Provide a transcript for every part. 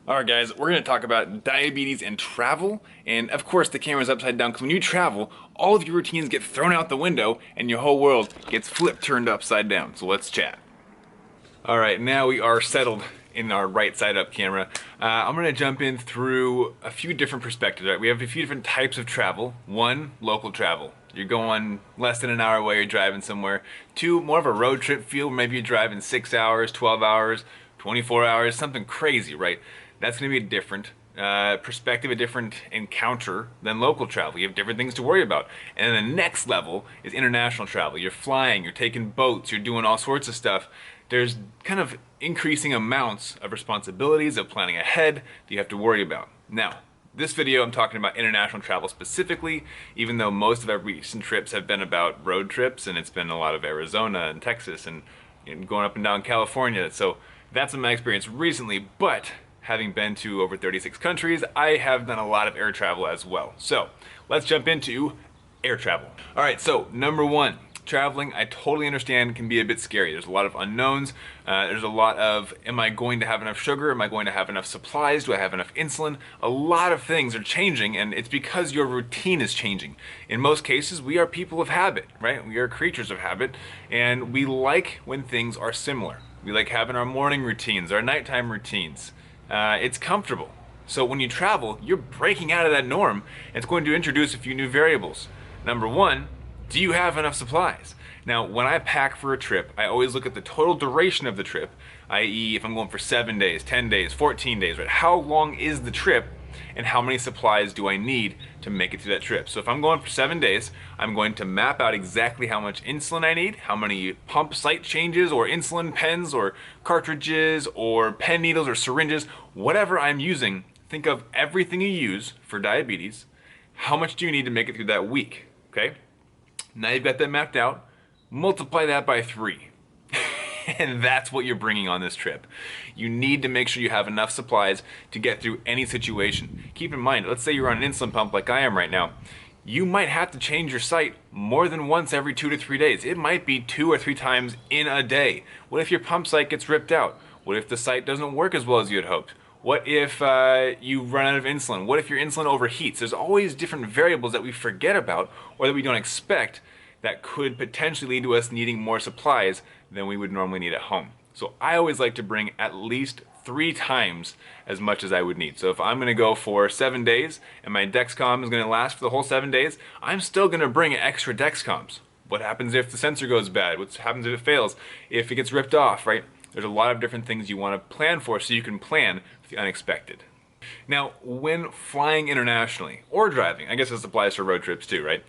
Alright guys, we're going to talk about diabetes and travel, and of course the camera's upside down because when you travel, all of your routines get thrown out the window and your whole world gets flipped turned upside down. So let's chat. Alright, now we are settled in our right side up camera. I'm going to jump in through a few different perspectives. Right? We have a few different types of travel. One, local travel. You're going less than an hour away, you're driving somewhere. Two, more of a road trip feel. Maybe you're driving 6 hours, 12 hours, 24 hours, something crazy, right? That's going to be a different perspective, a different encounter than local travel. You have different things to worry about. And then the next level is international travel. You're flying, you're taking boats, you're doing all sorts of stuff. There's kind of increasing amounts of responsibilities, of planning ahead that you have to worry about. Now, this video I'm talking about international travel specifically, even though most of our recent trips have been about road trips, and it's been a lot of Arizona and Texas and going up and down California. So that's been my experience recently, but having been to over 36 countries, I have done a lot of air travel as well. So let's jump into air travel. All right, so number one, traveling, I totally understand, can be a bit scary. There's a lot of unknowns. There's a lot of, am I going to have enough sugar? Am I going to have enough supplies? Do I have enough insulin? A lot of things are changing, and it's because your routine is changing. In most cases, we are people of habit, right? We are creatures of habit, and we like when things are similar. We like having our morning routines, our nighttime routines. It's comfortable. So when you travel, you're breaking out of that norm, and it's going to introduce a few new variables. Number one, do you have enough supplies? Now, when I pack for a trip, I always look at the total duration of the trip, i.e. if I'm going for 7 days, 10 days, 14 days, right? How long is the trip, and how many supplies do I need to make it through that trip? So if I'm going for 7 days, I'm going to map out exactly how much insulin I need, how many pump site changes or insulin pens or cartridges or pen needles or syringes, whatever I'm using. Think of everything you use for diabetes. How much do you need to make it through that week, okay? Now you've got that mapped out, multiply that by 3. And that's what you're bringing on this trip. You need to make sure you have enough supplies to get through any situation. Keep in mind, let's say you're on an insulin pump like I am right now. You might have to change your site more than once every 2 to 3 days. It might be 2 or 3 times in a day. What if your pump site gets ripped out? What if the site doesn't work as well as you had hoped? What if you run out of insulin? What if your insulin overheats? There's always different variables that we forget about or that we don't expect that could potentially lead to us needing more supplies than we would normally need at home. So I always like to bring at least 3 times as much as I would need. So if I'm gonna go for 7 days and my Dexcom is gonna last for the whole 7 days, I'm still gonna bring extra Dexcoms. What happens if the sensor goes bad? What happens if it fails? If it gets ripped off, right? There's a lot of different things you wanna plan for so you can plan for the unexpected. Now, when flying internationally, or driving, I guess this applies for road trips too, right?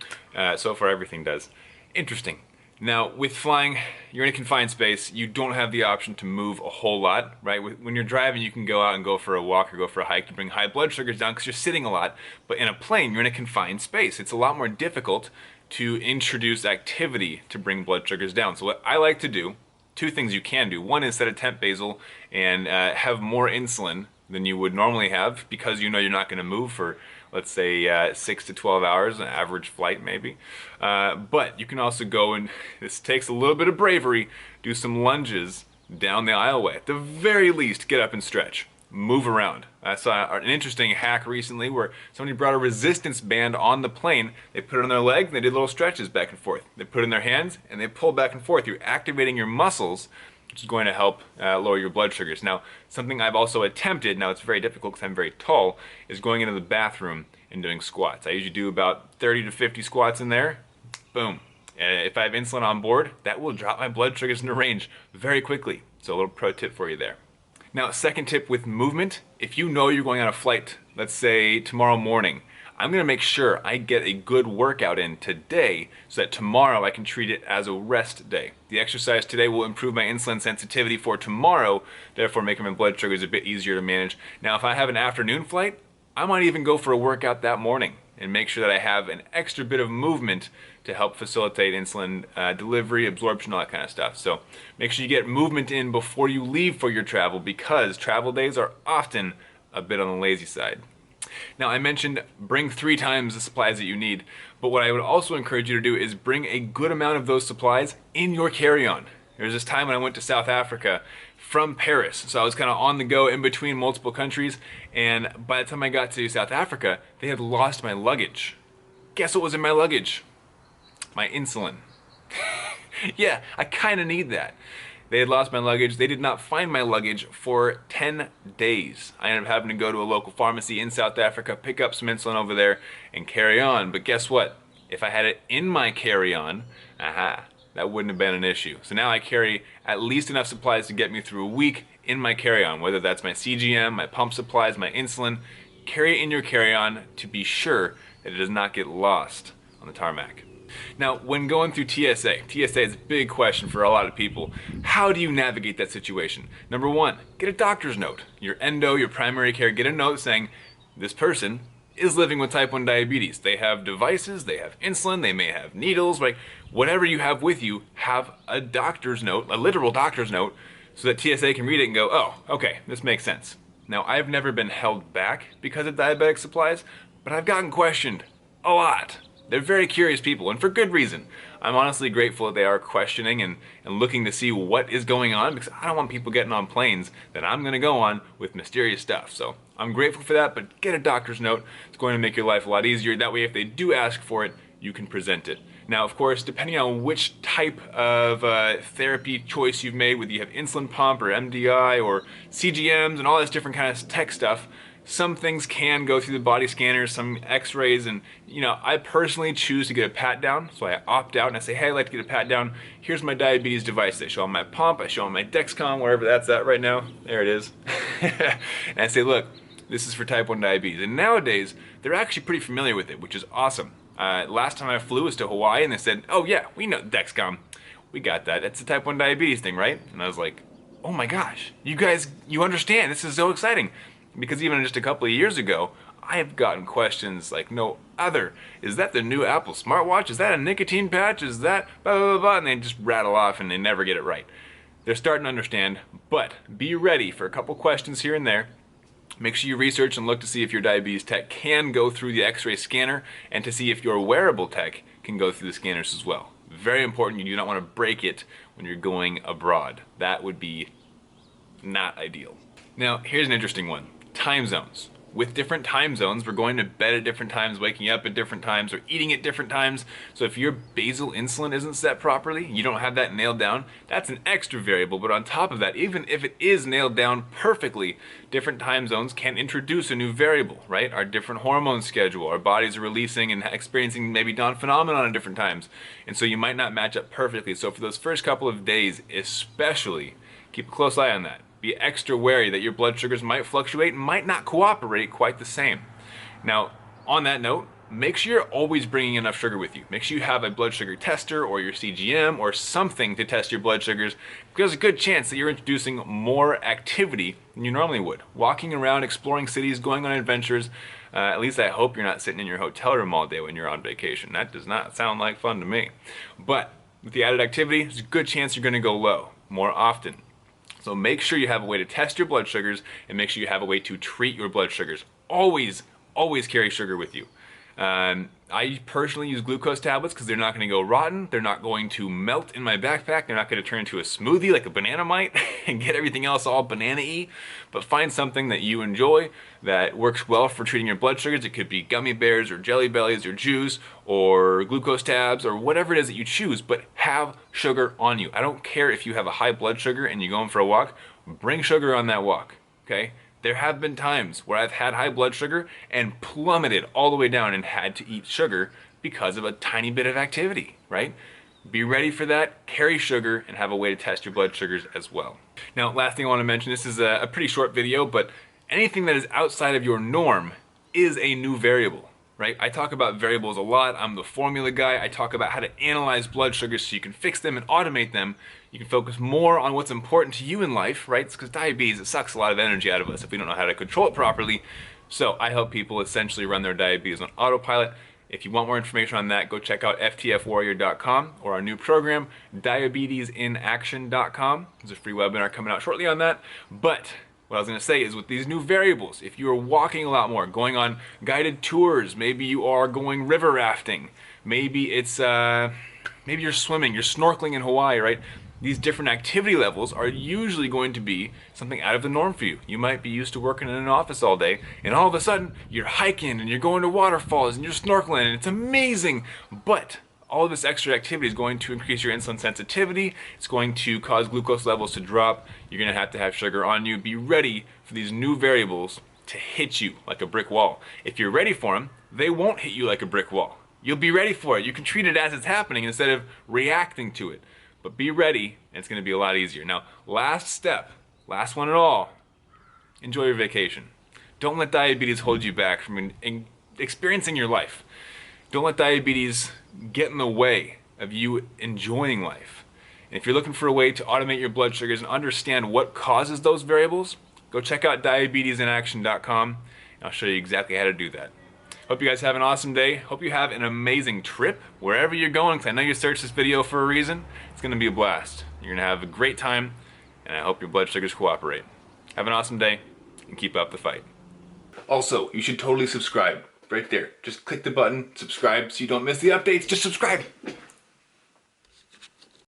So far everything does. Interesting. Now, with flying, you're in a confined space, you don't have the option to move a whole lot, right? When you're driving, you can go out and go for a walk or go for a hike to bring high blood sugars down because you're sitting a lot, but in a plane, you're in a confined space. It's a lot more difficult to introduce activity to bring blood sugars down. So what I like to do, 2 things you can do. One is set a temp basal and have more insulin than you would normally have because you know you're not going to move for, let's say, 6 to 12 hours, an average flight maybe. But you can also go, and this takes a little bit of bravery, do some lunges down the aisleway. At the very least, get up and stretch. Move around. I saw an interesting hack recently where somebody brought a resistance band on the plane. They put it on their leg and they did little stretches back and forth. They put it in their hands and they pull back and forth. You're activating your muscles, which is going to help lower your blood sugars. Now, something I've also attempted, now it's very difficult because I'm very tall, is going into the bathroom and doing squats. I usually do about 30 to 50 squats in there. Boom. If I have insulin on board, that will drop my blood sugars into range very quickly. So a little pro tip for you there. Now, second tip with movement, if you know you're going on a flight, let's say tomorrow morning, I'm gonna make sure I get a good workout in today so that tomorrow I can treat it as a rest day. The exercise today will improve my insulin sensitivity for tomorrow, therefore making my blood sugars a bit easier to manage. Now, if I have an afternoon flight, I might even go for a workout that morning and make sure that I have an extra bit of movement to help facilitate insulin delivery, absorption, all that kind of stuff. So make sure you get movement in before you leave for your travel because travel days are often a bit on the lazy side. Now, I mentioned bring 3 times the supplies that you need, but what I would also encourage you to do is bring a good amount of those supplies in your carry-on. There was this time when I went to South Africa from Paris. So I was kind of on the go in between multiple countries, and by the time I got to South Africa, they had lost my luggage. Guess what was in my luggage? My insulin. Yeah, I kind of need that. They had lost my luggage. They did not find my luggage for 10 days. I ended up having to go to a local pharmacy in South Africa, pick up some insulin over there, and carry on. But guess what? If I had it in my carry-on, that wouldn't have been an issue. So now I carry at least enough supplies to get me through a week in my carry-on, whether that's my CGM, my pump supplies, my insulin. Carry it in your carry-on to be sure that it does not get lost on the tarmac. Now, when going through TSA is a big question for a lot of people. How do you navigate that situation? Number one, get a doctor's note. Your endo, your primary care, get a note saying, this person is living with type 1 diabetes. They have devices, they have insulin, they may have needles, like whatever you have with you, have a doctor's note, a literal doctor's note, so that TSA can read it and go, oh, okay, this makes sense. Now, I've never been held back because of diabetic supplies, but I've gotten questioned a lot. They're very curious people, and for good reason. I'm honestly grateful that they are questioning and looking to see what is going on, because I don't want people getting on planes that I'm going to go on with mysterious stuff. So I'm grateful for that, but get a doctor's note. It's going to make your life a lot easier. That way, if they do ask for it, you can present it. Now, of course, depending on which type of therapy choice you've made, whether you have insulin pump or MDI or CGMs and all this different kind of tech stuff, some things can go through the body scanners, some x-rays, and I personally choose to get a pat down, so I opt out and I say, hey, I'd like to get a pat down. Here's my diabetes device. I show them my pump, I show them my Dexcom, wherever that's at right now. There it is. And I say, look, this is for type 1 diabetes. And nowadays, they're actually pretty familiar with it, which is awesome. Last time I flew was to Hawaii, and they said, oh yeah, we know Dexcom. We got that. It's a type 1 diabetes thing, right? And I was like, oh my gosh, you guys, you understand. This is so exciting. Because even just a couple of years ago, I have gotten questions like no other. Is that the new Apple smartwatch? Is that a nicotine patch? Is that blah, blah, blah, blah? And they just rattle off and they never get it right. They're starting to understand, but be ready for a couple questions here and there. Make sure you research and look to see if your diabetes tech can go through the x-ray scanner and to see if your wearable tech can go through the scanners as well. Very important. You do not want to break it when you're going abroad. That would be not ideal. Now, here's an interesting one. Time zones. With different time zones, we're going to bed at different times, waking up at different times, or eating at different times. So if your basal insulin isn't set properly, you don't have that nailed down, that's an extra variable. But on top of that, even if it is nailed down perfectly, different time zones can introduce a new variable, right? Our different hormone schedule, our bodies are releasing and experiencing maybe dawn phenomenon at different times. And so you might not match up perfectly. So for those first couple of days, especially, keep a close eye on that. Be extra wary that your blood sugars might fluctuate and might not cooperate quite the same. Now, on that note, make sure you're always bringing enough sugar with you. Make sure you have a blood sugar tester or your CGM or something to test your blood sugars, because there's a good chance that you're introducing more activity than you normally would. Walking around, exploring cities, going on adventures. At least I hope you're not sitting in your hotel room all day when you're on vacation. That does not sound like fun to me. But with the added activity, there's a good chance you're going to go low more often. So make sure you have a way to test your blood sugars and make sure you have a way to treat your blood sugars. Always, always carry sugar with you. I personally use glucose tablets because they're not going to go rotten. They're not going to melt in my backpack. They're not going to turn into a smoothie like a banana might and get everything else all banana-y. But find something that you enjoy that works well for treating your blood sugars. It could be gummy bears or jelly bellies or juice or glucose tabs or whatever it is that you choose, but have sugar on you. I don't care if you have a high blood sugar and you're going for a walk, bring sugar on that walk, okay? There have been times where I've had high blood sugar and plummeted all the way down and had to eat sugar because of a tiny bit of activity, right? Be ready for that, carry sugar, and have a way to test your blood sugars as well. Now, last thing I want to mention, this is a pretty short video, but anything that is outside of your norm is a new variable, right? I talk about variables a lot. I'm the formula guy. I talk about how to analyze blood sugars so you can fix them and automate them. You can focus more on what's important to you in life, right? It's because diabetes, it sucks a lot of energy out of us if we don't know how to control it properly. So I help people essentially run their diabetes on autopilot. If you want more information on that, go check out ftfwarrior.com or our new program, diabetesinaction.com. There's a free webinar coming out shortly on that. But what I was going to say is with these new variables, if you are walking a lot more, going on guided tours, maybe you are going river rafting, maybe it's maybe you're swimming, you're snorkeling in Hawaii, right? these different activity levels are usually going to be something out of the norm for you. You might be used to working in an office all day, and all of a sudden you're hiking and you're going to waterfalls and you're snorkeling, and it's amazing. But all of this extra activity is going to increase your insulin sensitivity. It's going to cause glucose levels to drop. You're going to have sugar on you. Be ready for these new variables to hit you like a brick wall. If you're ready for them, they won't hit you like a brick wall. You'll be ready for it. You can treat it as it's happening instead of reacting to it. But be ready, and it's going to be a lot easier. Now, last step, last one at all, enjoy your vacation. Don't let diabetes hold you back from experiencing your life. Don't let diabetes get in the way of you enjoying life. And if you're looking for a way to automate your blood sugars and understand what causes those variables, go check out diabetesinaction.com, and I'll show you exactly how to do that. Hope you guys have an awesome day. Hope you have an amazing trip wherever you're going, because I know you searched this video for a reason. It's going to be a blast. You're going to have a great time, and I hope your blood sugars cooperate. Have an awesome day, and keep up the fight. Also, you should totally subscribe right there. Just click the button, subscribe, so you don't miss the updates. Just subscribe.